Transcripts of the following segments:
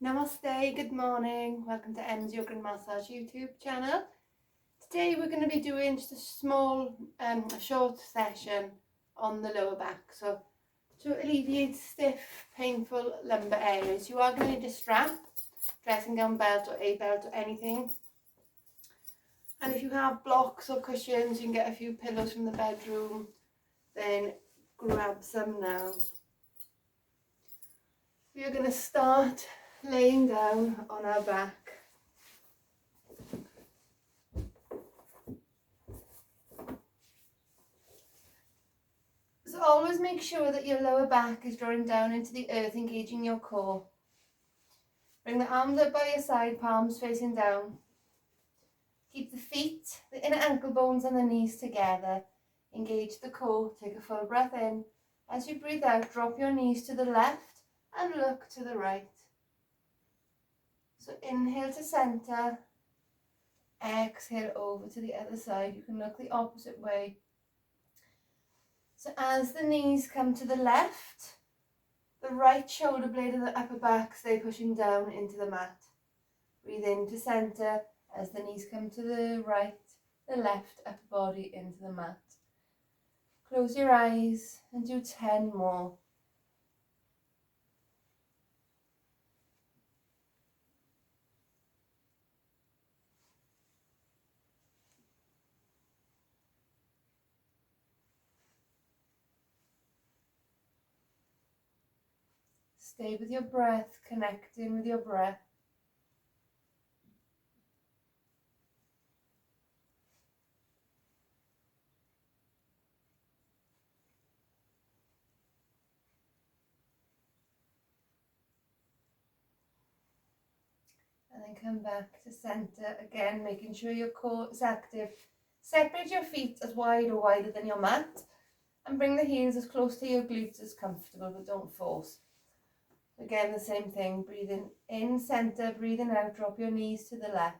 Namaste, good morning. Welcome to Em's Yoga and Massage YouTube channel. Today we're going to be doing just a small, a short session on the lower back. So to alleviate stiff, painful lumbar areas, you are going to need a strap, dressing gown belt or a belt or anything. And if you have blocks or cushions, you can get a few pillows from the bedroom, then grab some now. We're going to start laying down on our back. So always make sure that your lower back is drawing down into the earth, engaging your core. Bring the arms up by your side, palms facing down. Keep the feet, the inner ankle bones and the knees together. Engage the core. Take a full breath in. As you breathe out, drop your knees to the left and look to the right. So inhale to center, exhale over to the other side. You can look the opposite way. So as the knees come to the left, the right shoulder blade of the upper back stay pushing down into the mat. Breathe into center as the knees come to the right, the left upper body into the mat. Close your eyes and do 10 more. Stay with your breath, connecting with your breath. And then come back to center again, making sure your core is active. Separate your feet as wide or wider than your mat and bring the heels as close to your glutes as comfortable, but don't force. Again, the same thing, breathing in center, breathing out, drop your knees to the left.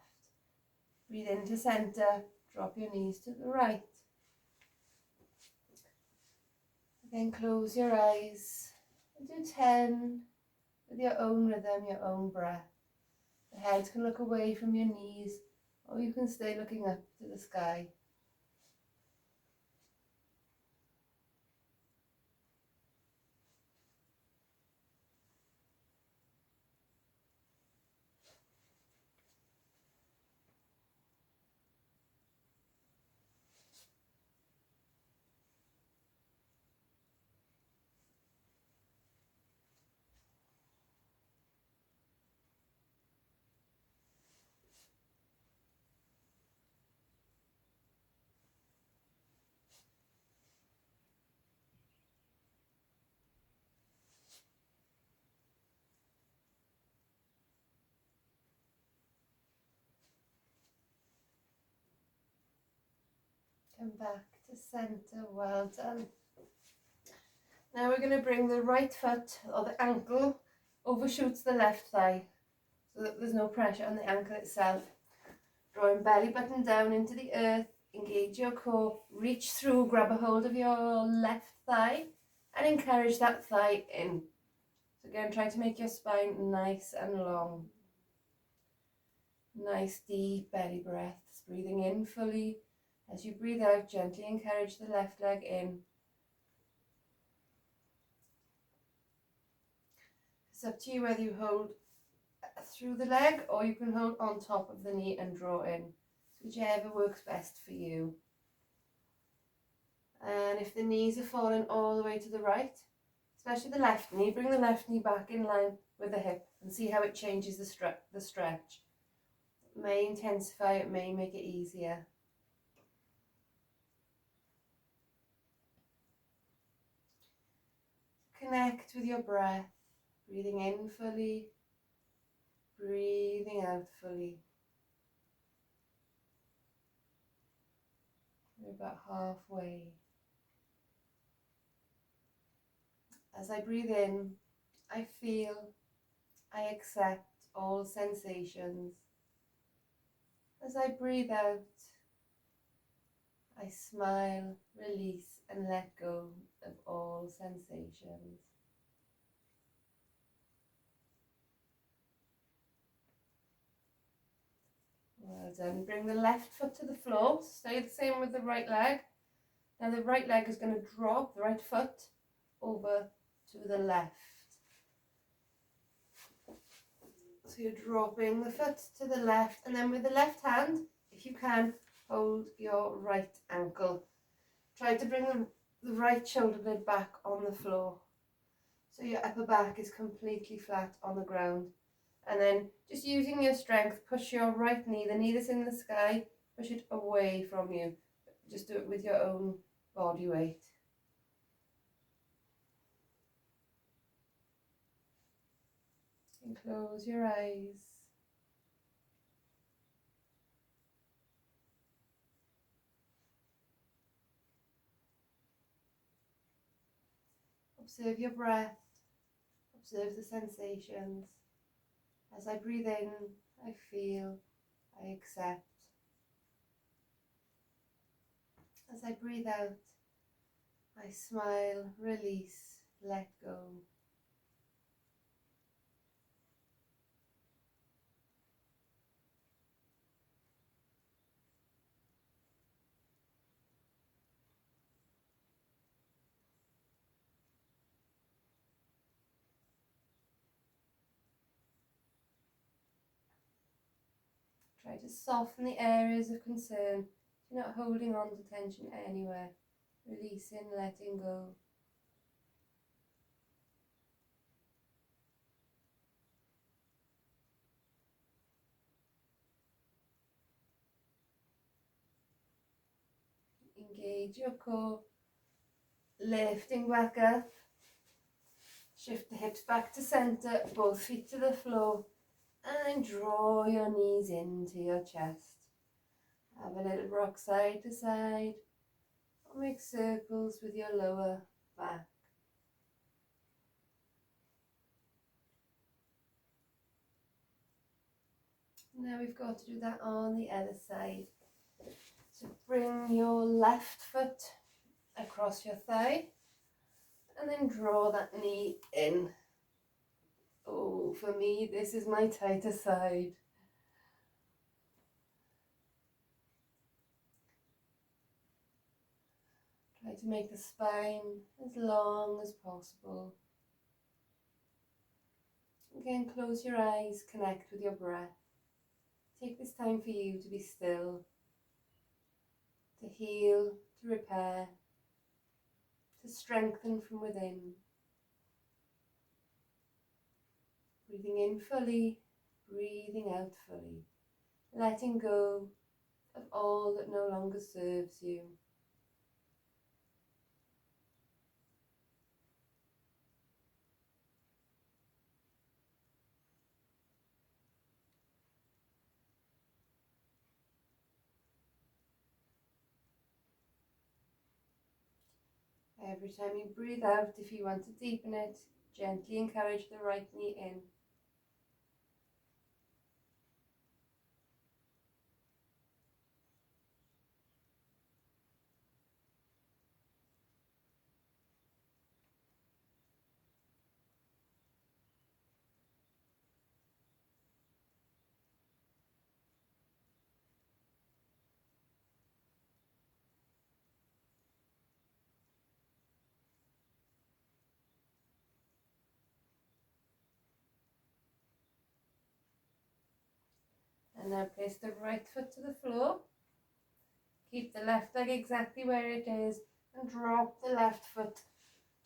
Breathe into center, drop your knees to the right. Again, close your eyes and do 10 with your own rhythm, your own breath. The head can look away from your knees, or you can stay looking up to the sky. Come back to center, well done. Now we're going to bring the right foot or the ankle overshoots the left thigh so that there's no pressure on the ankle itself. Drawing belly button down into the earth, engage your core, reach through, grab a hold of your left thigh and encourage that thigh in. So again, try to make your spine nice and long. Nice deep belly breaths, breathing in fully. As you breathe out, gently encourage the left leg in. It's up to you whether you hold through the leg or you can hold on top of the knee and draw in. Whichever works best for you. And if the knees are falling all the way to the right, especially the left knee, bring the left knee back in line with the hip and see how it changes the stretch. It may intensify, it may make it easier. Connect with your breath, breathing in fully, breathing out fully. We're about halfway. As I breathe in, I feel, I accept all sensations. As I breathe out, I smile, release and let go of all sensations. Well done. Bring the left foot to the floor. Stay the same with the right leg. Now the right leg is going to drop the right foot over to the left. So you're dropping the foot to the left, and then with the left hand, if you can, hold your right ankle. Try to bring the right shoulder blade back on the floor, so your upper back is completely flat on the ground. And then just using your strength, push your right knee, the knee that's in the sky, push it away from you. Just do it with your own body weight. And close your eyes. Observe your breath. Observe the sensations. As I breathe in, I feel, I accept. As I breathe out, I smile, release, let go. Try to soften the areas of concern. You're not holding on to tension anywhere. Releasing, letting go. Engage your core. Lifting back up. Shift the hips back to center, both feet to the floor. And draw your knees into your chest. Have a little rock side to side. Or make circles with your lower back. Now we've got to do that on the other side. So bring your left foot across your thigh and then draw that knee in. Oh, for me, this is my tighter side. Try to make the spine as long as possible. Again, close your eyes, connect with your breath. Take this time for you to be still, to heal, to repair, to strengthen from within. Breathing in fully, breathing out fully, letting go of all that no longer serves you. Every time you breathe out, if you want to deepen it, gently encourage the right knee in. And now place the right foot to the floor. Keep the left leg exactly where it is and drop the left foot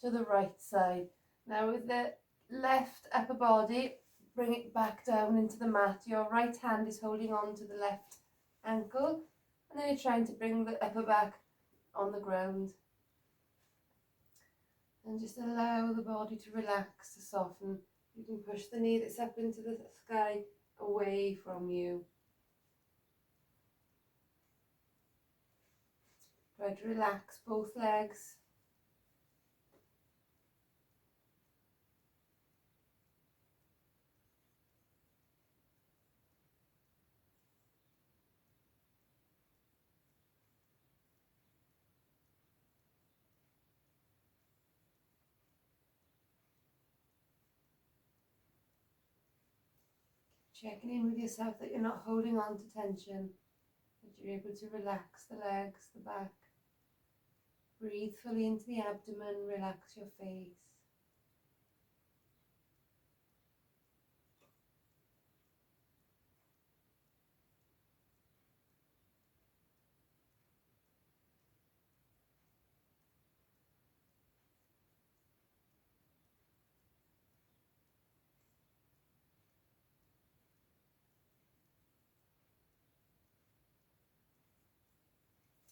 to the right side. Now with the left upper body, bring it back down into the mat. Your right hand is holding on to the left ankle, and then you're trying to bring the upper back on the ground. And just allow the body to relax, to soften. You can push the knee that's up into the sky away from you. Try to relax both legs. checking in with yourself that you're not holding on to tension, that you're able to relax the legs, the back. Breathe fully into the abdomen, relax your face.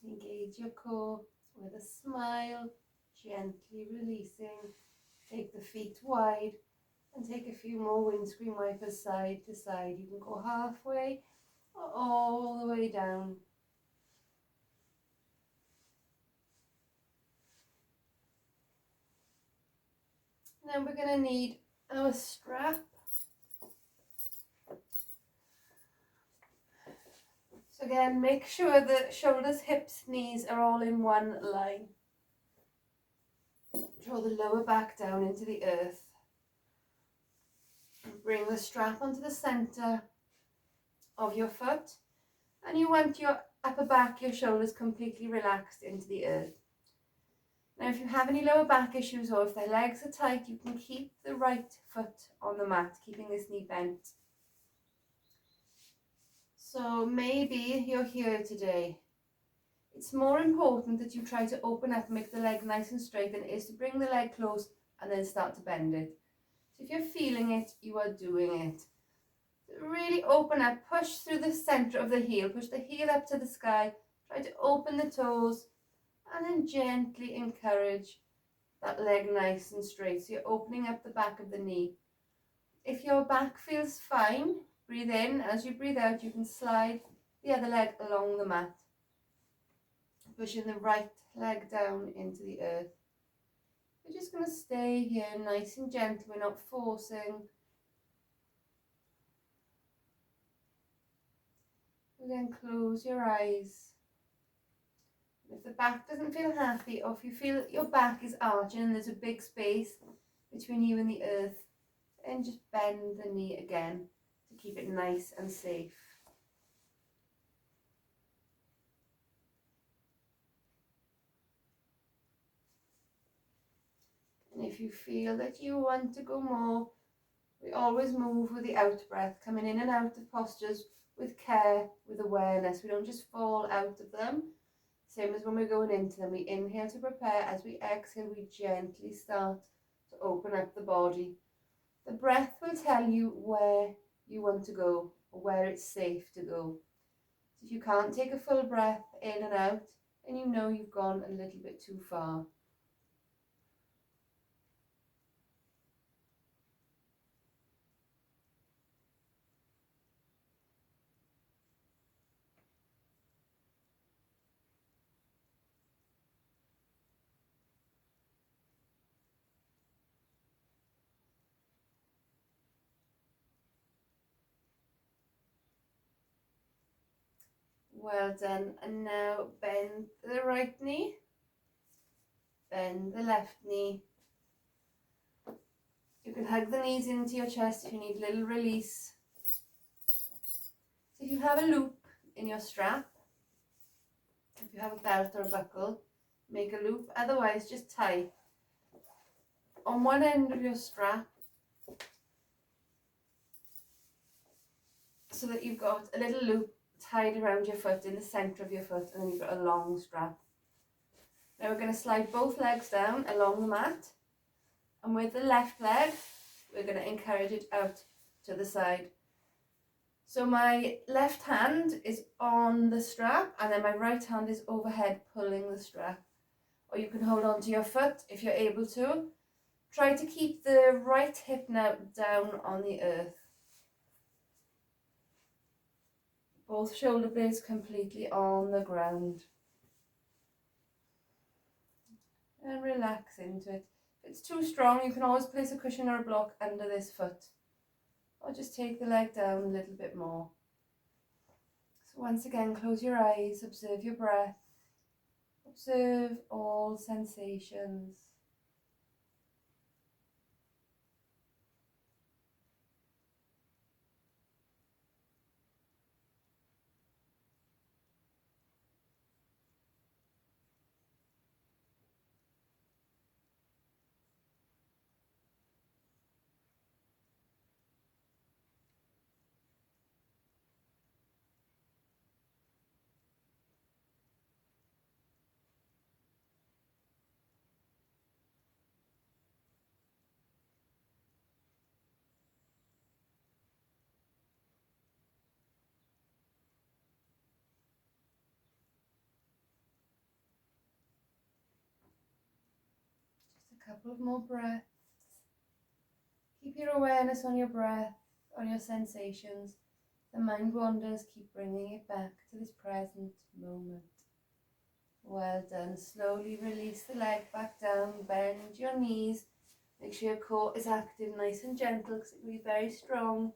Engage your core with a smile, gently releasing. Take the feet wide and take a few more windscreen wipers side to side. You can go halfway or all the way down. Now we're going to need our strap. So again, make sure that shoulders, hips, knees are all in one line. Draw the lower back down into the earth. Bring the strap onto the center of your foot, and you want your upper back, your shoulders completely relaxed into the earth. Now if you have any lower back issues or if the legs are tight, you can keep the right foot on the mat, keeping this knee bent. So maybe you're here today. It's more important that you try to open up and make the leg nice and straight than it is to bring the leg close and then start to bend it. So if you're feeling it, you are doing it. Really open up, push through the center of the heel, push the heel up to the sky, try to open the toes and then gently encourage that leg nice and straight. So you're opening up the back of the knee. If your back feels fine, breathe in. As you breathe out, you can slide the other leg along the mat, pushing the right leg down into the earth. We're just going to stay here nice and gentle. We're not forcing. Again, close your eyes. If the back doesn't feel happy, or if you feel that your back is arching and there's a big space between you and the earth, then just bend the knee again to keep it nice and safe. And if you feel that you want to go more, we always move with the out breath, coming in and out of postures with care, with awareness. We don't just fall out of them. Same as when we're going into them. We inhale to prepare. As we exhale, we gently start to open up the body. The breath will tell you where you want to go or where it's safe to go. So if you can't take a full breath in and out, then you know you've gone a little bit too far. Well done. And now bend the right knee, bend the left knee. You can hug the knees into your chest if you need a little release. So if you have a loop in your strap, if you have a belt or a buckle, make a loop. Otherwise, just tie on one end of your strap so that you've got a little loop tied around your foot in the center of your foot, and then you've got a long strap. Now we're going to slide both legs down along the mat, and with the left leg we're going to encourage it out to the side. So my left hand is on the strap and then my right hand is overhead pulling the strap. Or you can hold on to your foot if you're able to. Try to keep the right hip now down on the earth. Both shoulder blades completely on the ground. And relax into it. If it's too strong, you can always place a cushion or a block under this foot. Or just take the leg down a little bit more. So once again, close your eyes, observe your breath. Observe all sensations. couple of more breaths. Keep your awareness on your breath, on your sensations. The mind wanders, keep bringing it back to this present moment. Well done. Slowly release the leg back down, bend your knees. Make sure your core is active, nice and gentle, because it will be very strong.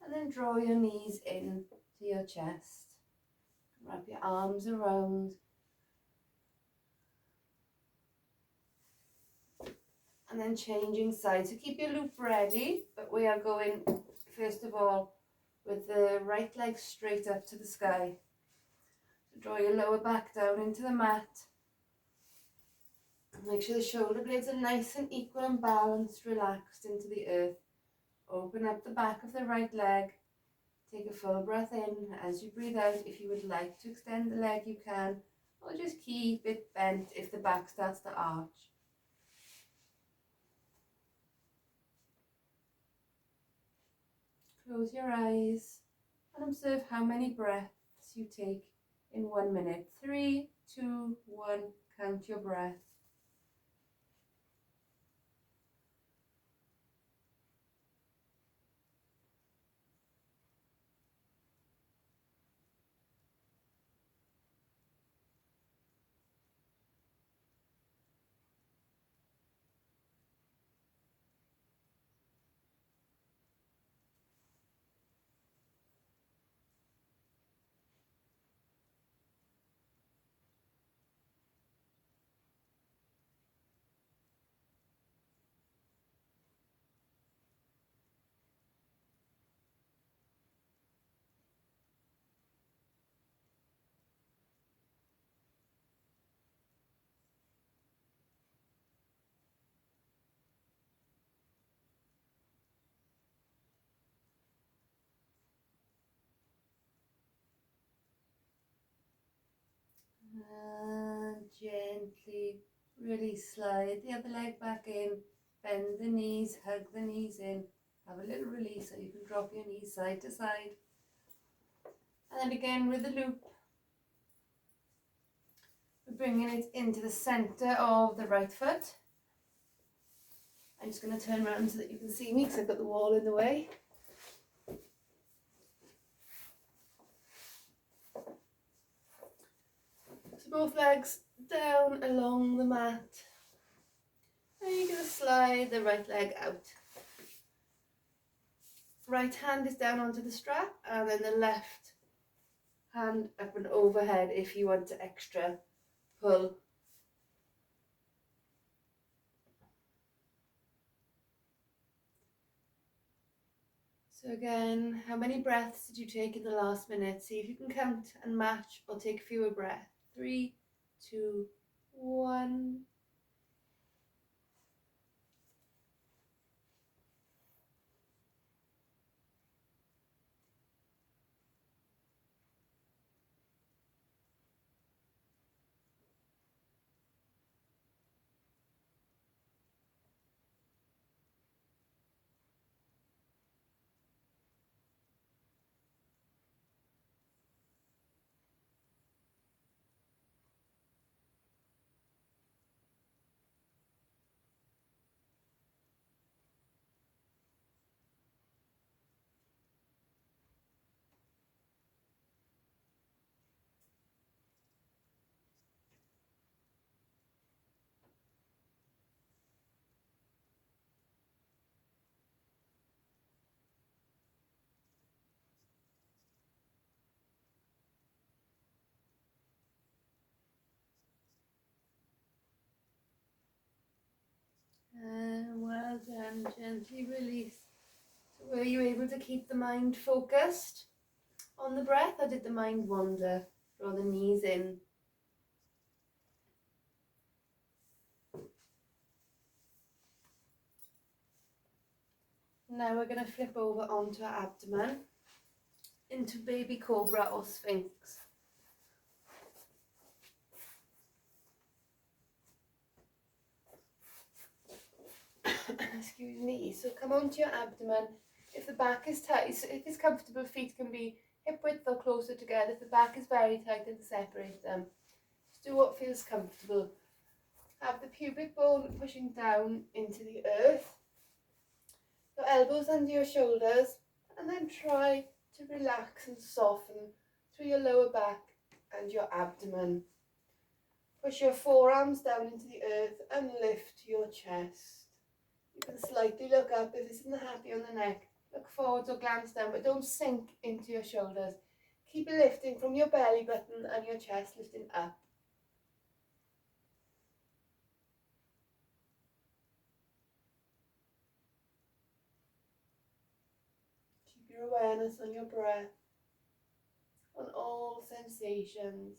And then draw your knees in to your chest. Wrap your arms around. And then changing sides. So keep your loop ready, but we are going, first of all, with the right leg straight up to the sky. So draw your lower back down into the mat. Make sure the shoulder blades are nice and equal and balanced, relaxed into the earth. Open up the back of the right leg. Take a full breath in. As you breathe out, if you would like to extend the leg, you can, or just keep it bent if the back starts to arch. Close your eyes and observe how many breaths you take in 1 minute. 3, 2, 1, count your breath. And gently really slide the other leg back in. Bend the knees, hug the knees in. Have a little release so you can drop your knees side to side. And then again with the loop, we're bringing it into the center of the right foot. I'm just going to turn around so that you can see me because I've got the wall in the way. So both legs down along the mat. And you're going to slide the right leg out. Right hand is down onto the strap, and then the left hand up and overhead if you want to extra pull. So again, how many breaths did you take in the last minute? See if you can count and match or take fewer breaths. 3, 2, 1. And well done, gently release. So were you able to keep the mind focused on the breath, or did the mind wander? Draw the knees in. Now we're going to flip over onto our abdomen into baby cobra or sphinx. Excuse me. So come onto your abdomen. If the back is tight, so if it's comfortable, feet can be hip width or closer together. If the back is very tight, then separate them. Just do what feels comfortable. Have the pubic bone pushing down into the earth. Your elbows under your shoulders, and then try to relax and soften through your lower back and your abdomen. Push your forearms down into the earth and lift your chest. You can slightly look up if this isn't happy on the neck. Look forwards or glance down, but don't sink into your shoulders. Keep lifting from your belly button and your chest, lifting up. Keep your awareness on your breath, on all sensations.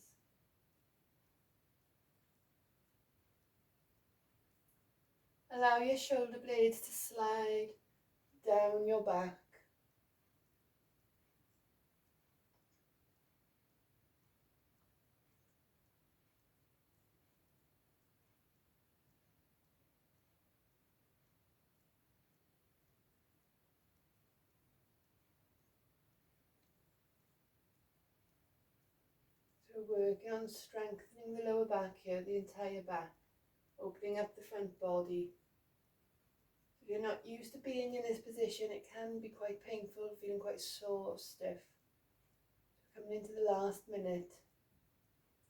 Allow your shoulder blades to slide down your back. So working on strengthening the lower back here, the entire back, opening up the front body. If you're not used to being in this position, it can be quite painful, feeling quite sore or stiff. So coming into the last minute.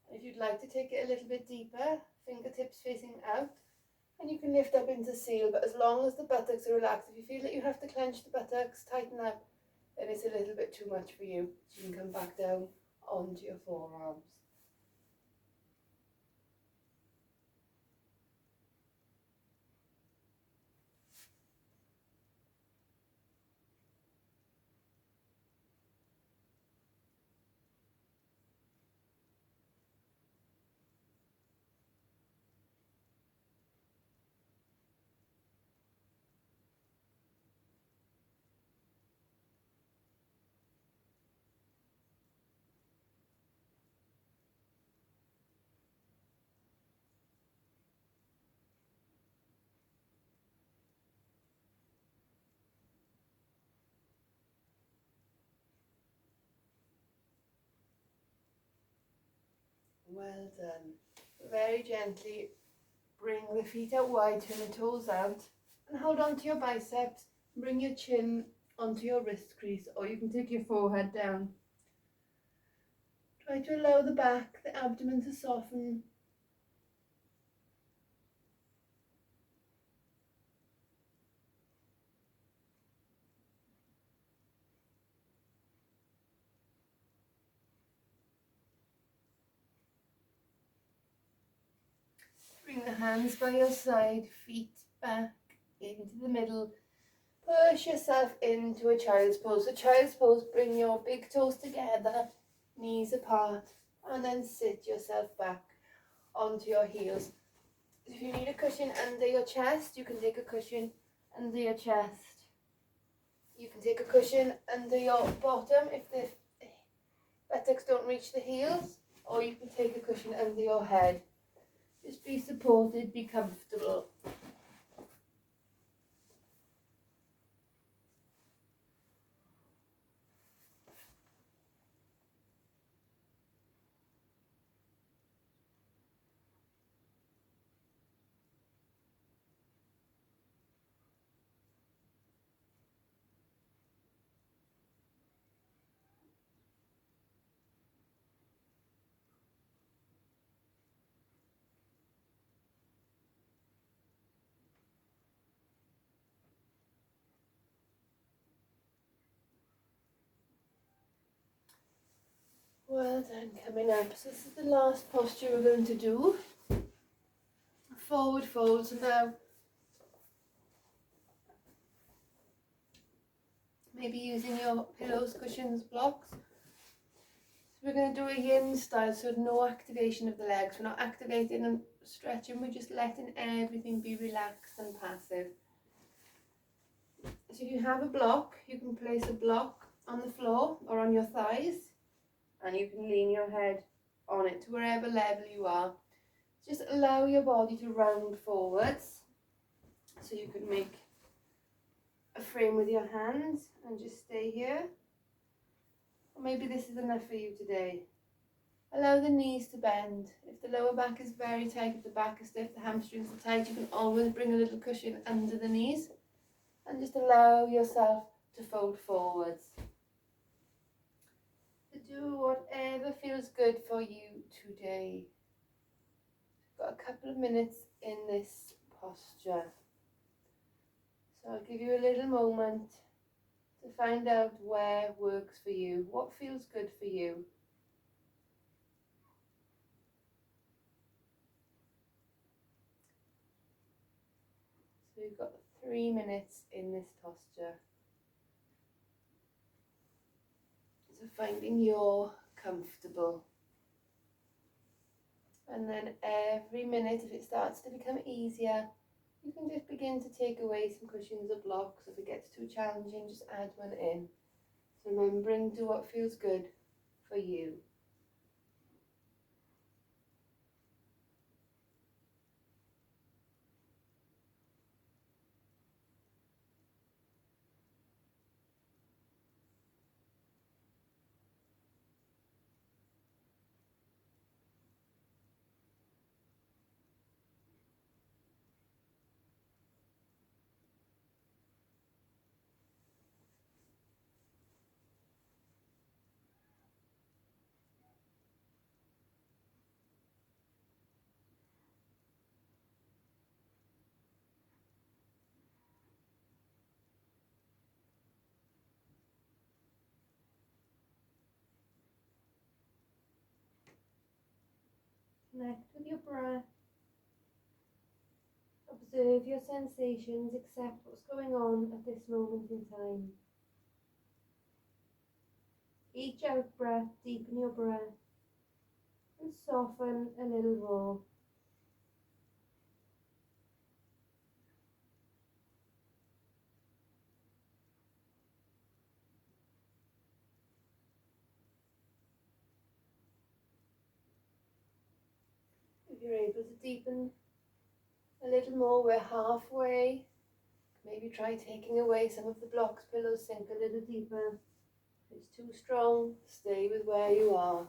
And if you'd like to take it a little bit deeper, fingertips facing out, and you can lift up into seal, but as long as the buttocks are relaxed, if you feel that you have to clench the buttocks, tighten up, then it's a little bit too much for you. So you can come back down onto your forearms. Well done. Very gently bring the feet out wide, turn the toes out, and hold on to your biceps. Bring your chin onto your wrist crease, or you can take your forehead down. Try to allow the back, the abdomen to soften. Bring the hands by your side, feet back into the middle. Push yourself into a child's pose. So child's pose, bring your big toes together, knees apart, and then sit yourself back onto your heels. If you need a cushion under your chest, you can take a cushion under your chest. You can take a cushion under your bottom if the buttocks don't reach the heels, or you can take a cushion under your head. Just be supported, be comfortable. Well done, coming up. So this is the last posture we're going to do. Forward fold. So now, maybe using your pillows, cushions, blocks. So we're going to do a yin style, so no activation of the legs. We're not activating and stretching, we're just letting everything be relaxed and passive. So if you have a block, you can place a block on the floor or on your thighs, and you can lean your head on it to wherever level you are. Just allow your body to round forwards, so you can make a frame with your hands and just stay here. Or maybe this is enough for you today. Allow the knees to bend. If the lower back is very tight, if the back is stiff, the hamstrings are tight, you can always bring a little cushion under the knees and just allow yourself to fold forwards. To do whatever feels good for you today. Got a couple of minutes in this posture. So I'll give you a little moment to find out where works for you, what feels good for you. So we've got 3 minutes in this posture. So finding you're comfortable. And then every minute, if it starts to become easier, you can just begin to take away some cushions or blocks. If it gets too challenging, just add one in. So remembering, do what feels good for you. Connect with your breath. Observe your sensations, accept what's going on at this moment in time. Each out breath, deepen your breath and soften a little more. If you're able to deepen a little more, we're halfway. Maybe try taking away some of the blocks, pillows, sink a little deeper. If it's too strong, stay with where you are.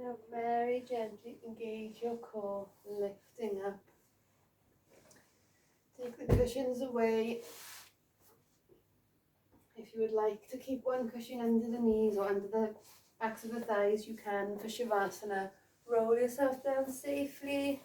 Now very gently engage your core, lifting up. Take the cushions away. If you would like to keep one cushion under the knees or under the backs of the thighs, you can for Shavasana. Roll yourself down safely.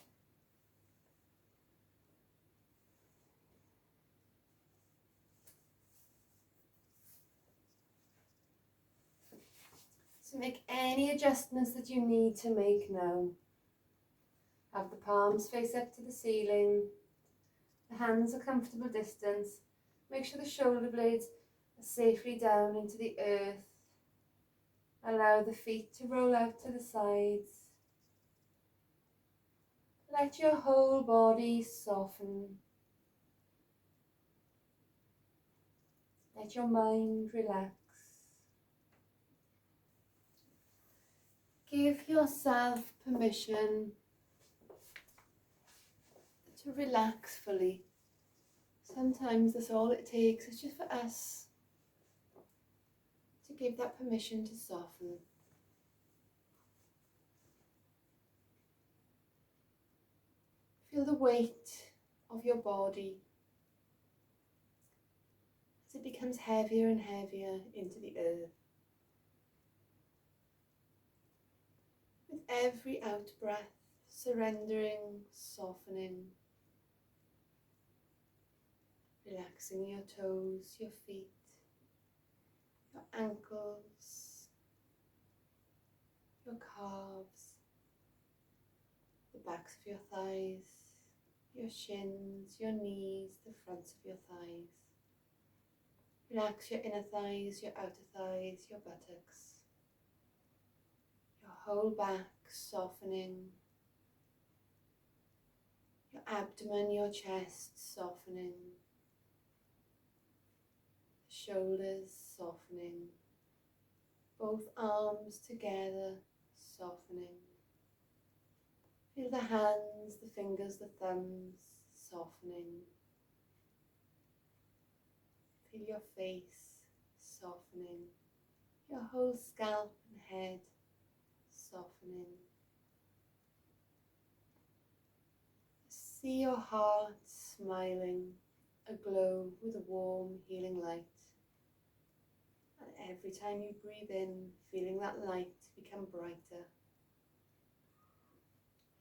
So make any adjustments that you need to make now. Have the palms face up to the ceiling. The hands a comfortable distance. Make sure the shoulder blades are safely down into the earth. Allow the feet to roll out to the sides. Let your whole body soften. Let your mind relax. Give yourself permission to relax fully. Sometimes that's all it takes. It's just for us to give that permission to soften. Feel the weight of your body as it becomes heavier and heavier into the earth. With every out breath, surrendering, softening, relaxing your toes, your feet, your ankles, your calves, the backs of your thighs, your shins, your knees, the fronts of your thighs. Relax your inner thighs, your outer thighs, your buttocks, your whole back softening, your abdomen, your chest softening, shoulders softening, both arms together softening. Feel the hands, the fingers, the thumbs softening. Feel your face softening, your whole scalp and head softening. See your heart smiling, aglow with a warm, healing light. And every time you breathe in, feeling that light become brighter.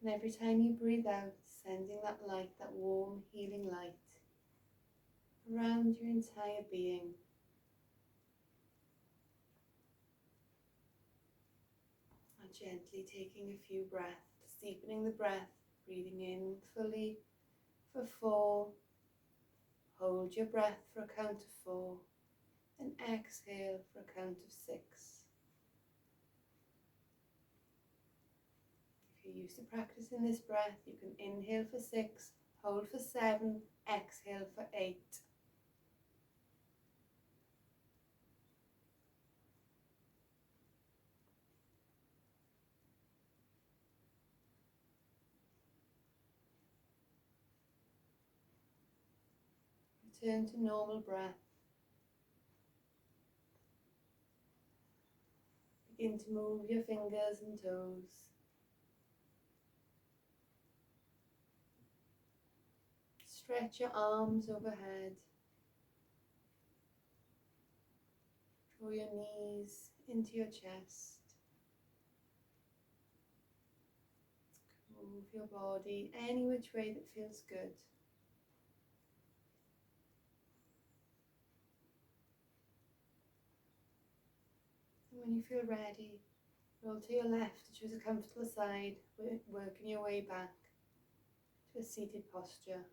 And every time you breathe out, sending that light, that warm, healing light, around your entire being. And gently taking a few breaths, deepening the breath, breathing in fully for 4. Hold your breath for a count of 4. Then exhale for a count of 6. If you're used to practicing this breath, you can inhale for 6, hold for 7, exhale for 8. Return to normal breath. Begin to move your fingers and toes. Stretch your arms overhead. Draw your knees into your chest. Move your body any which way that feels good. And when you feel ready, roll to your left to choose a comfortable side, working your way back to a seated posture.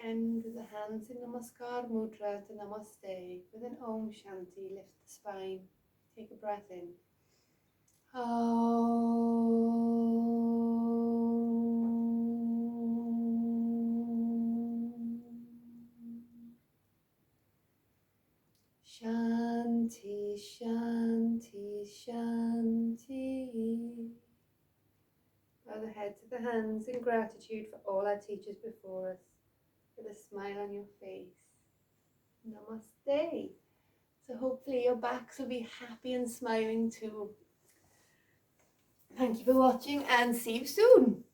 End with the hands in Namaskar Mudra to Namaste. With an Om Shanti, lift the spine. Take a breath in. Shanti, Shanti, Shanti. Bow the head to the hands in gratitude for all our teachers before us, with a smile on your face. Namaste. So hopefully your backs will be happy and smiling too. Thank you for watching and see you soon.